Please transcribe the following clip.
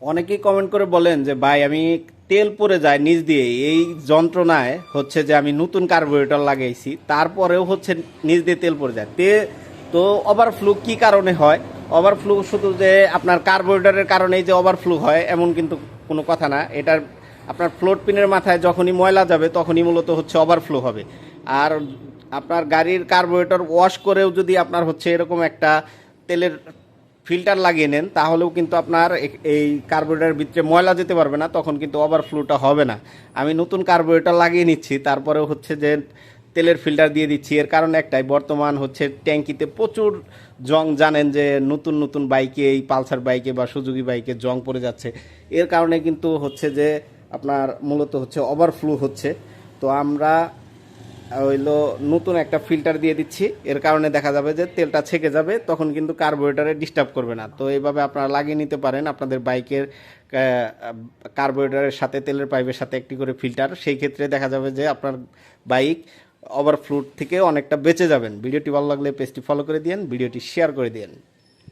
অনেকেই কমেন্ট করে বলেন যে ভাই আমি তেল পড়ে যায় নিচ দিয়ে, এই যন্ত্রণায় হচ্ছে যে আমি নতুন কার্বোরেটর লাগাইছি তারপরেও হচ্ছে নিচ দিয়ে তেল পড়ে যায় তো ওভারফ্লো কি কারণে হয়? ওভারফ্লো শুধু যে আপনার কার্বোরেটরের কারণেই যে ওভারফ্লো হয় এমন কিন্তু কোনো কথা না। এটার আপনার ফ্লোট পিনের মাথায় যখনই ময়লা যাবে তখনই মূলত হচ্ছে ওভারফ্লো হবে। আর আপনার গাড়ির কার্বোরেটর ওয়াশ করেও যদি আপনার হচ্ছে এরকম একটা তেলের ফিল্টার লাগিয়ে নেন তাহলেও কিন্তু আপনার এই কার্বোরেটরের ভিতরে ময়লা যেতে পারবে না, তখন কিন্তু ওভারফ্লোটা হবে না। আমি নতুন কার্বোরেটর লাগিয়ে নিচ্ছি তারপরেও হচ্ছে যে তেলের ফিল্টার দিয়ে দিচ্ছি, এর কারণ একটাই, বর্তমান হচ্ছে ট্যাঙ্কিতে প্রচুর জং, জানেন যে নতুন নতুন বাইকে, এই পালসার বাইকে বা সুজুকি বাইকে জং পড়ে যাচ্ছে। এর কারণে কিন্তু হচ্ছে যে আপনার মূলত হচ্ছে ওভারফ্লো হচ্ছে। তো আমরা হইলো নতুন একটা ফিল্টার দিয়ে দিচ্ছি, এর কারণে দেখা যাবে যে তেলটা ছেকে যাবে, তখন কিন্তু কার্বোরেটরে ডিস্টার্ব করবে না। তো এইভাবে আপনারা লাগিয়ে নিতে পারেন আপনাদের বাইকের কার্বোরেটরের সাথে, তেলের পাইপের সাথে একটি করে ফিল্টার। সেই ক্ষেত্রে দেখা যাবে যে আপনার বাইক ওভারফ্লো থেকে অনেকটা বেঁচে যাবেন। ভিডিওটি ভালো লাগলে পেজটি ফলো করে দিন, ভিডিওটি শেয়ার করে দিন।